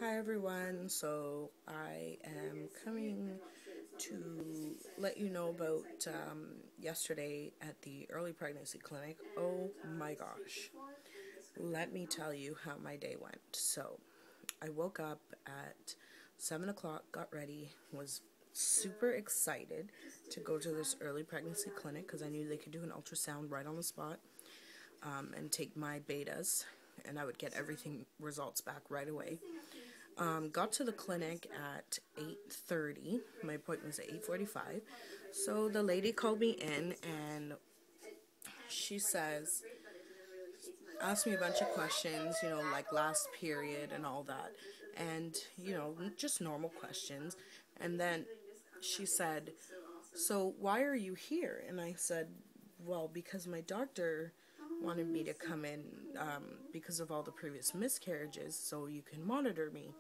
Hi everyone, so I am coming to let you know about yesterday at the early pregnancy clinic. Oh my gosh, let me tell you how my day went. So I woke up at 7 o'clock, got ready, was super excited to go to this early pregnancy clinic because I knew they could do an ultrasound right on the spot and take my betas, and I would get everything results back right away. Got to the clinic at 8:30. My appointment was at 8:45. So the lady called me in and she says, asked me a bunch of questions, like last period and all that. And, just normal questions. And then she said, "So why are you here?" And I said, "Well, because my doctor wanted me to come in because of all the previous miscarriages so you can monitor me."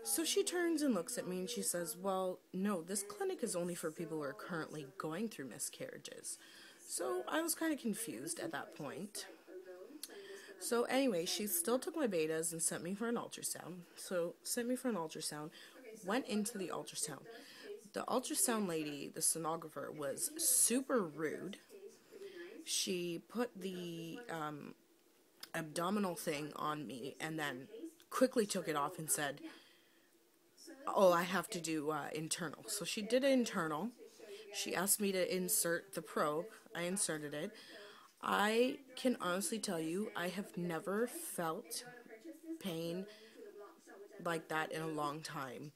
So she turns and looks at me and she says, "Well, no, this clinic is only for people who are currently going through miscarriages." So I was kind of confused at that point. So anyway, she still took my betas and sent me for an ultrasound. So sent me for an ultrasound, went into the ultrasound. The ultrasound lady, the sonographer, was super rude. She put the abdominal thing on me and then quickly took it off and said, "Oh, I have to do internal." So she did an internal. She asked me to insert the probe. I inserted it. I can honestly tell you, I have never felt pain like that in a long time.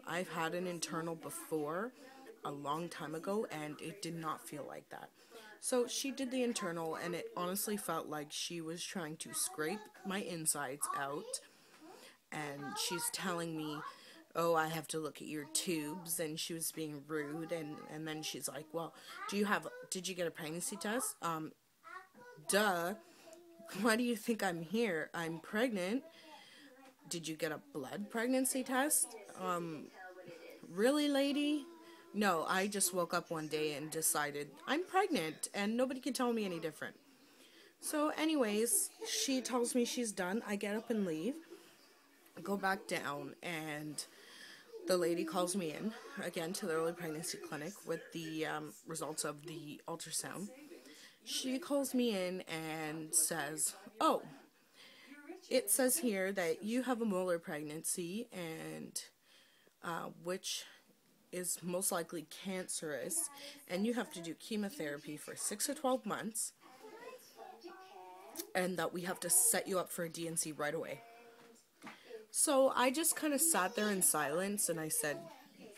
I've had an internal before, a long time ago, and it did not feel like that. So she did the internal, and it honestly felt like she was trying to scrape my insides out, and she's telling me, "Oh, I have to look at your tubes," and she was being rude, and then she's like, "Well, did you get a pregnancy test?" Duh. Why do you think I'm here? I'm pregnant. Did you get a blood pregnancy test? Really, lady? No, I just woke up one day and decided I'm pregnant, and nobody can tell me any different. So anyways, she tells me she's done. I get up and leave, go back down, and the lady calls me in again to the early pregnancy clinic with the results of the ultrasound. She calls me in and says, "Oh, it says here that you have a molar pregnancy, and which is most likely cancerous, and you have to do chemotherapy for 6 to 12 months, and that we have to set you up for a DNC right away." So I just kind of sat there in silence and I said,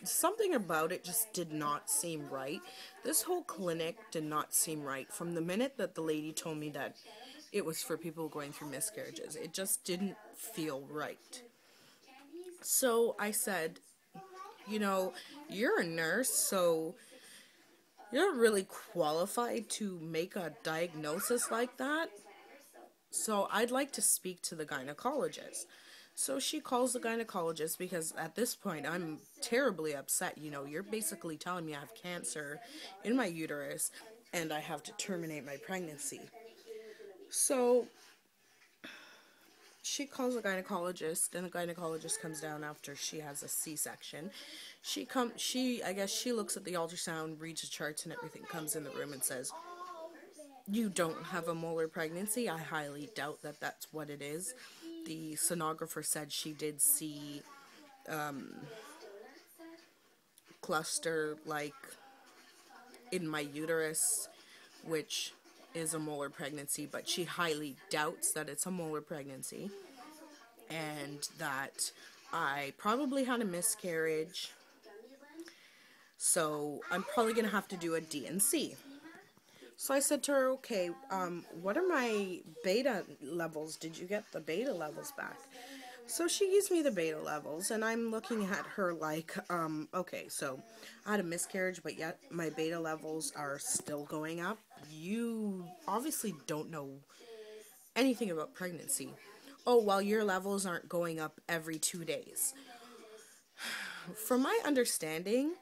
something about it just did not seem right. This whole clinic did not seem right from the minute that the lady told me that it was for people going through miscarriages. It just didn't feel right. So I said, "You're a nurse, so you're really qualified to make a diagnosis like that. So I'd like to speak to the gynecologist." So she calls the gynecologist because at this point I'm terribly upset. You're basically telling me I have cancer in my uterus and I have to terminate my pregnancy. So she calls the gynecologist, and the gynecologist comes down after she has a C-section. I guess she looks at the ultrasound, reads the charts and everything, comes in the room and says, "You don't have a molar pregnancy." I highly doubt that that's what it is. The sonographer said she did see cluster like in my uterus, which is a molar pregnancy, but she highly doubts that it's a molar pregnancy, and that I probably had a miscarriage, so I'm probably gonna have to do a DNC. So I said to her, "Okay, what are my beta levels? Did you get the beta levels back?" So she gives me the beta levels, and I'm looking at her like, okay, so I had a miscarriage, but yet my beta levels are still going up. You obviously don't know anything about pregnancy. "Oh, well, your levels aren't going up every 2 days." From my understanding,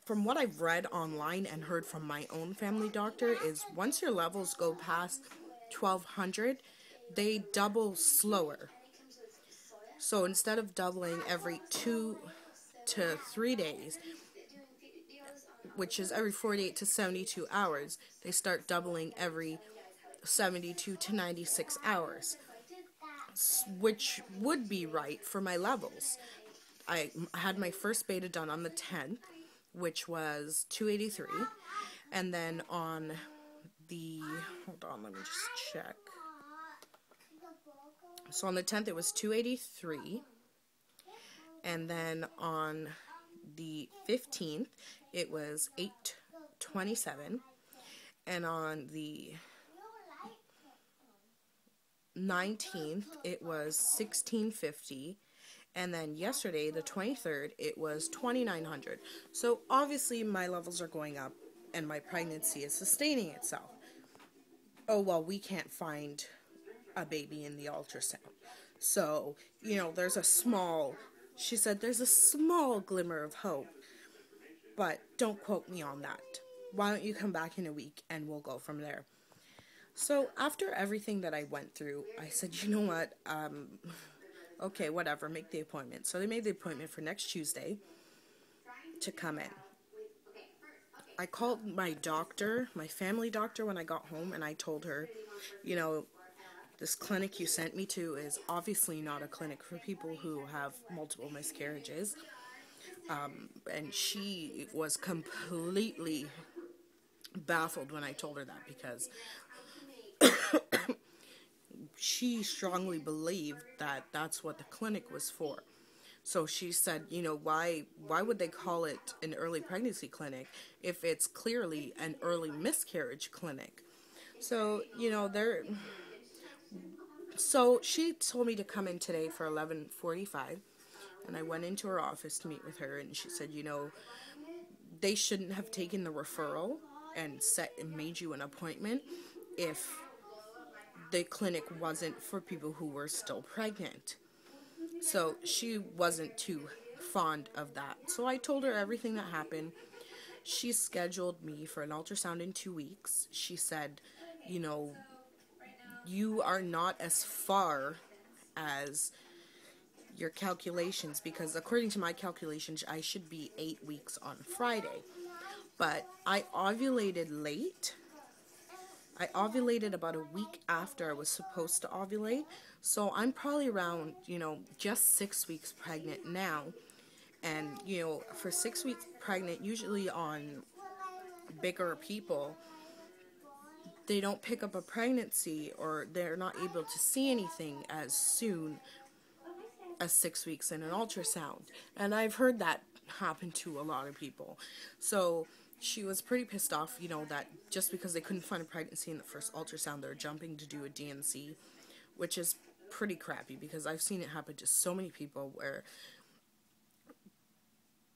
from what I've read online and heard from my own family doctor, is once your levels go past 1200, they double slower. So instead of doubling every 2 to 3 days, which is every 48 to 72 hours, they start doubling every 72 to 96 hours, which would be right for my levels. I had my first beta done on the 10th, which was 283, and then on the, hold on, let me just check. So on the 10th it was 283, and then on the 15th it was 827, and on the 19th it was 1650, and then yesterday, the 23rd, it was 2900. So obviously my levels are going up and my pregnancy is sustaining itself. Oh, well, we can't find a baby in the ultrasound. So, she said there's a small glimmer of hope, but don't quote me on that. Why don't you come back in a week and we'll go from there. So after everything that I went through, I said, you know what, okay, whatever, make the appointment. So they made the appointment for next Tuesday to come in. I called my doctor, my family doctor, when I got home, and I told her, this clinic you sent me to is obviously not a clinic for people who have multiple miscarriages. And she was completely baffled when I told her that, because she strongly believed that that's what the clinic was for. So she said, why would they call it an early pregnancy clinic if it's clearly an early miscarriage clinic? So, so she told me to come in today for 11:45, and I went into her office to meet with her, and she said, they shouldn't have taken the referral and made you an appointment if the clinic wasn't for people who were still pregnant. So she wasn't too fond of that. So I told her everything that happened. She scheduled me for an ultrasound in 2 weeks. She said, you are not as far as your calculations, because according to my calculations, I should be 8 weeks on Friday. But I ovulated late. I ovulated about a week after I was supposed to ovulate. So I'm probably around, just 6 weeks pregnant now. And, for 6 weeks pregnant, usually on bigger people, they don't pick up a pregnancy, or they're not able to see anything as soon as 6 weeks in an ultrasound. And I've heard that happen to a lot of people. So she was pretty pissed off, that just because they couldn't find a pregnancy in the first ultrasound, they're jumping to do a D&C, which is pretty crappy, because I've seen it happen to so many people where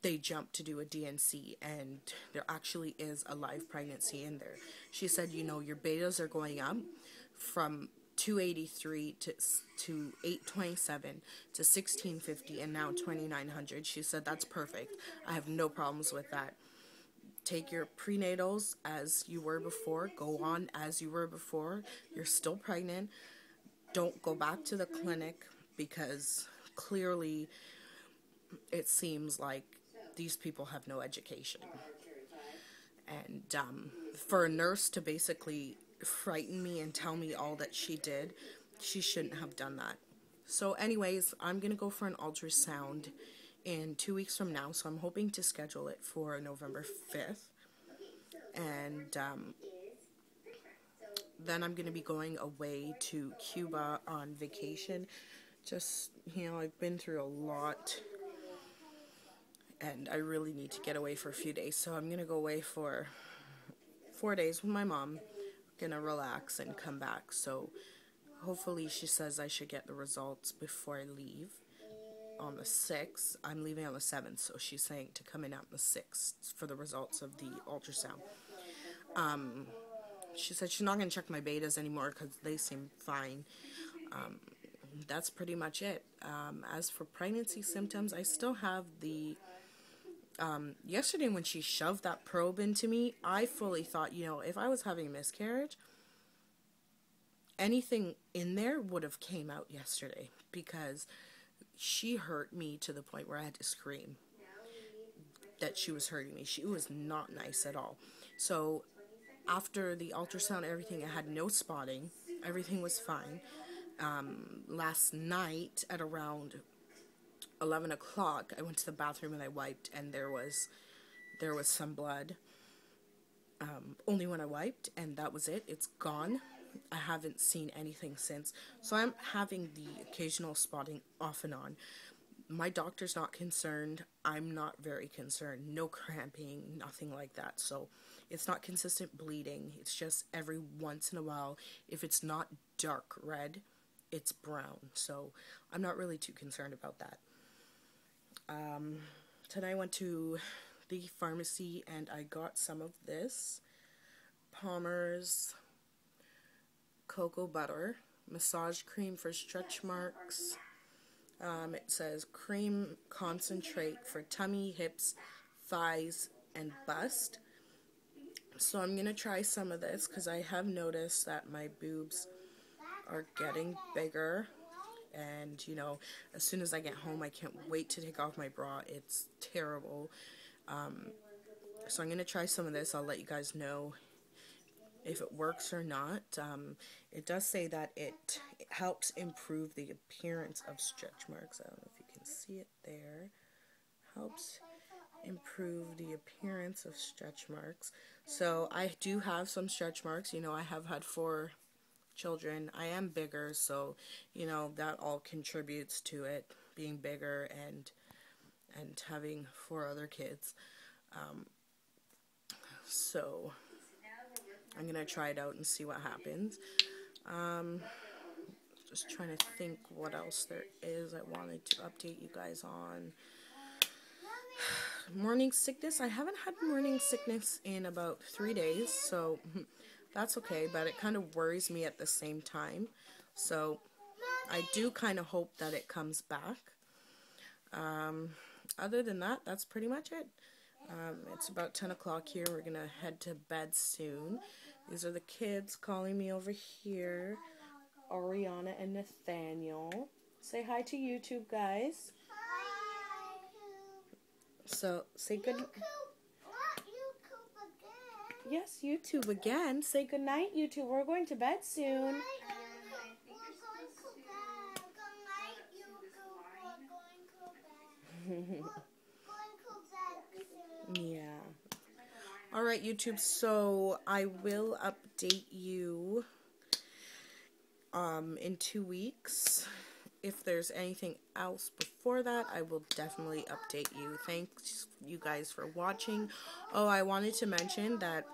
they jump to do a D&C and there actually is a live pregnancy in there. She said, your betas are going up from 283 to 827 to 1650 and now 2900. She said that's perfect. I have no problems with that. Take your prenatals as you were before. Go on as you were before. You're still pregnant. Don't go back to the clinic, because clearly it seems like these people have no education. And for a nurse to basically frighten me and tell me all that she did, she shouldn't have done that. So anyways, I'm going to go for an ultrasound in 2 weeks from now, so I'm hoping to schedule it for November 5th. And then I'm going to be going away to Cuba on vacation. Just, I've been through a lot, and I really need to get away for a few days. So I'm going to go away for 4 days with my mom, going to relax and come back. So hopefully she says I should get the results before I leave on the 6th. I'm leaving on the 7th, so she's saying to come in on the 6th for the results of the ultrasound. She said she's not going to check my betas anymore because they seem fine. That's pretty much it. As for pregnancy symptoms, I still have the... yesterday when she shoved that probe into me, I fully thought, if I was having a miscarriage, anything in there would have came out yesterday, because she hurt me to the point where I had to scream that she was hurting me. She was not nice at all. So after the ultrasound, everything, I had no spotting. Everything was fine. Last night at around 11 o'clock, I went to the bathroom and I wiped, and there was some blood. Only when I wiped, and that was it. It's gone. I haven't seen anything since. So I'm having the occasional spotting off and on. My doctor's not concerned. I'm not very concerned. No cramping, nothing like that. So it's not consistent bleeding. It's just every once in a while. If it's not dark red, it's brown. So I'm not really too concerned about that. Today I went to the pharmacy and I got some of this. Palmer's cocoa butter, massage cream for stretch marks. It says cream concentrate for tummy, hips, thighs, and bust. So I'm going to try some of this because I have noticed that my boobs are getting bigger. And, you know, as soon as I get home, I can't wait to take off my bra. It's terrible. So I'm going to try some of this. I'll let you guys know if it works or not. It does say that it helps improve the appearance of stretch marks. I don't know if you can see it there. Helps improve the appearance of stretch marks. So I do have some stretch marks. You know, I have had 4 children. I am bigger, so, you know, that all contributes to it being bigger and having 4 other kids. So I'm going to try it out and see what happens. Just trying to think what else there is I wanted to update you guys on. Morning sickness. I haven't had morning sickness in about 3 days, so that's okay, but it kind of worries me at the same time. So I do kind of hope that it comes back. Other than that, that's pretty much it. It's about 10 o'clock here. We're going to head to bed soon. These are the kids calling me over here. Ariana and Nathaniel. Say hi to YouTube, guys. Hi. So, say good... YouTube again. Yes, YouTube again. Say good night, YouTube. We're going to bed soon. Yeah. Alright, YouTube, so I will update you in 2 weeks. If there's anything else before that, I will definitely update you. Thanks, you guys, for watching. Oh, I wanted to mention that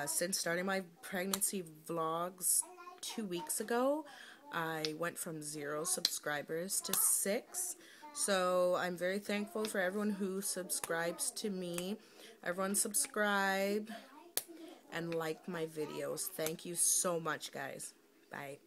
since starting my pregnancy vlogs 2 weeks ago, I went from 0 subscribers to 6. So I'm very thankful for everyone who subscribes to me. Everyone subscribe and like my videos. Thank you so much, guys. Bye.